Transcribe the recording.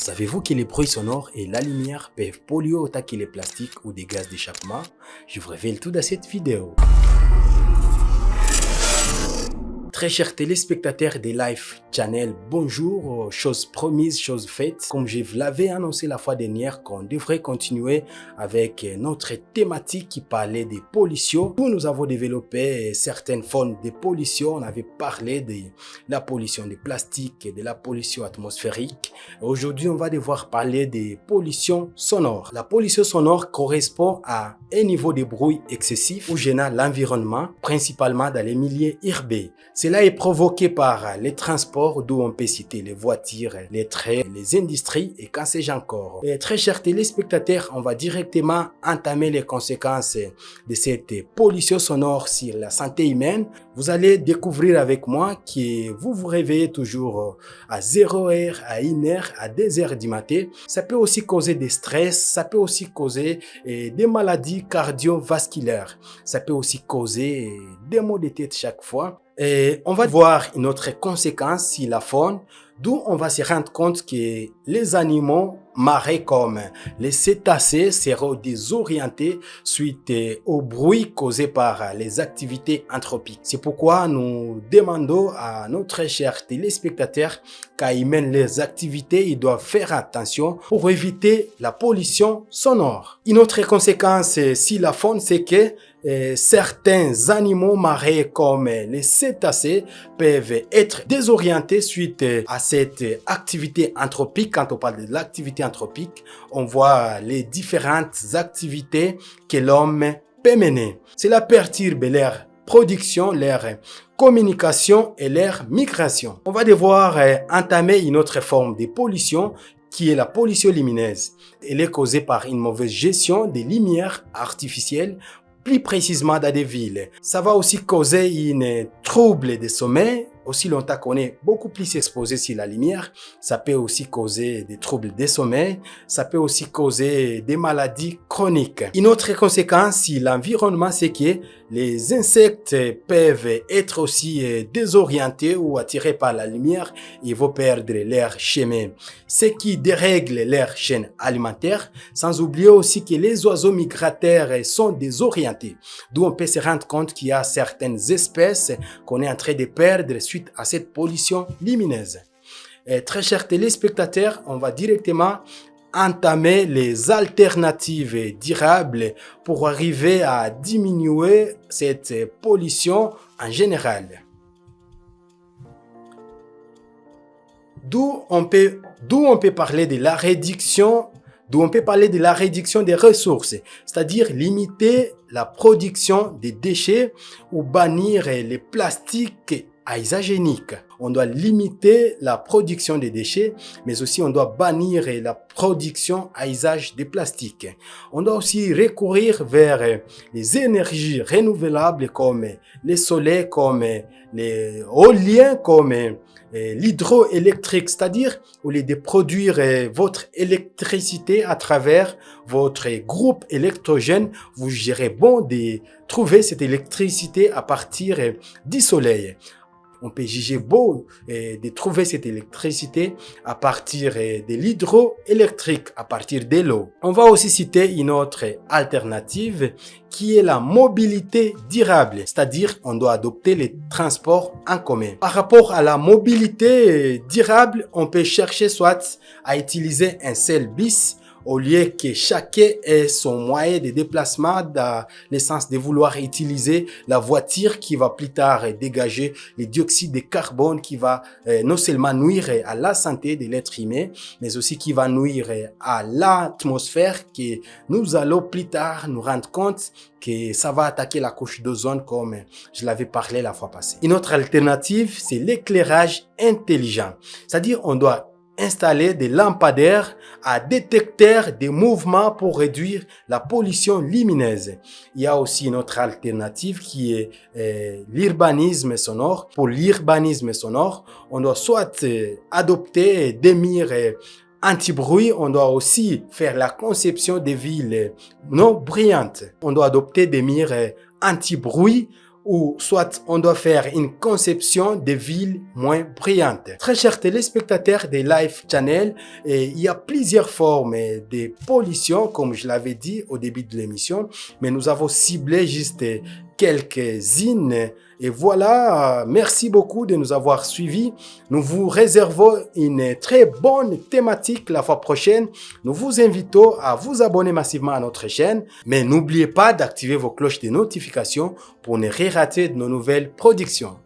Savez-vous que les bruits sonores et la lumière peuvent polluer autant que les plastiques ou des gaz d'échappement? Je vous révèle tout dans cette vidéo. Très chers téléspectateurs des Live Channel, bonjour, chose promise, chose faite. Comme je vous l'avais annoncé la fois dernière qu'on devrait continuer avec notre thématique qui parlait des pollutions. Nous avons développé certaines formes de pollution. On avait parlé de la pollution des plastiques et de la pollution atmosphérique. Aujourd'hui, on va devoir parler des pollutions sonores. La pollution sonore correspond à un niveau de bruit excessif ou gênant l'environnement, principalement dans les milieux urbains. Cela est provoqué par les transports, d'où on peut citer les voitures, les trains, les industries et qu'en sais-je encore. Et très chers téléspectateurs, on va directement entamer les conséquences de cette pollution sonore sur la santé humaine. Vous allez découvrir avec moi que vous vous réveillez toujours à 0h, à 1h, à 2h du matin. Ça peut aussi causer des stress, ça peut aussi causer des maladies cardiovasculaires. Ça peut aussi causer des maux de tête chaque fois. Et on va voir une autre conséquence sur la faune, d'où on va se rendre compte que les animaux marins comme les cétacés seront désorientés suite au bruit causé par les activités anthropiques. C'est pourquoi nous demandons à notre cher téléspectateur, quand ils mènent les activités, ils doivent faire attention pour éviter la pollution sonore. Une autre conséquence sur la faune, c'est que certains animaux marins comme les cétacés peuvent être désorientés suite à cette activité anthropique. Quand on parle de l'activité anthropique, on voit les différentes activités que l'homme peut mener. Cela perturbe leur production, leur communication et leur migration. On va devoir entamer une autre forme de pollution qui est la pollution lumineuse. Elle est causée par une mauvaise gestion des lumières artificielles, plus précisément dans des villes. Ça va aussi causer un trouble de sommeil. Aussi longtemps qu'on est beaucoup plus exposé sur la lumière, ça peut aussi causer des troubles de sommeil, ça peut aussi causer des maladies chroniques. Une autre conséquence sur l'environnement, c'est que les insectes peuvent être aussi désorientés ou attirés par la lumière, ils vont perdre leur chemin, ce qui dérègle leur chaîne alimentaire, sans oublier aussi que les oiseaux migrateurs sont désorientés, d'où on peut se rendre compte qu'il y a certaines espèces qu'on est en train de perdre suite à cette pollution lumineuse. Très chers téléspectateurs, on va directement entamer les alternatives durables pour arriver à diminuer cette pollution en général. D'où on peut parler de la réduction des ressources, c'est-à-dire limiter la production des déchets ou bannir les plastiques à usage unique. On doit limiter la production des déchets, mais aussi on doit bannir la production à usage des plastiques. On doit aussi recourir vers les énergies renouvelables comme le soleil, comme les éoliens, comme l'hydroélectrique, c'est-à-dire au lieu de produire votre électricité à travers votre groupe électrogène, vous gérez bon de trouver cette électricité à partir du soleil. On peut juger beau de trouver cette électricité à partir de l'hydroélectrique, à partir de l'eau. On va aussi citer une autre alternative qui est la mobilité durable, c'est-à-dire on doit adopter les transports en commun. Par rapport à la mobilité durable, on peut chercher soit à utiliser un seul bus au lieu que chacun ait son moyen de déplacement, dans le sens de vouloir utiliser la voiture qui va plus tard dégager le dioxyde de carbone qui va non seulement nuire à la santé de l'être humain, mais aussi qui va nuire à l'atmosphère, que nous allons plus tard nous rendre compte que ça va attaquer la couche d'ozone comme je l'avais parlé la fois passée. Une autre alternative, c'est l'éclairage intelligent. C'est-à-dire on doit installer des lampadaires à détecteur des mouvements pour réduire la pollution lumineuse. Il y a aussi une autre alternative qui est l'urbanisme sonore. Pour l'urbanisme sonore, on doit soit adopter des murs anti-bruit, on doit aussi faire la conception des villes non bruyantes. On doit adopter des murs anti-bruit ou soit on doit faire une conception de villes moins brillantes. Très chers téléspectateurs des Life Channel, il y a plusieurs formes de pollution, comme je l'avais dit au début de l'émission, mais nous avons ciblé juste quelques-unes. Et voilà, merci beaucoup de nous avoir suivis. Nous vous réservons une très bonne thématique la fois prochaine. Nous vous invitons à vous abonner massivement à notre chaîne, mais n'oubliez pas d'activer vos cloches de notification pour ne rien rater de nos nouvelles productions.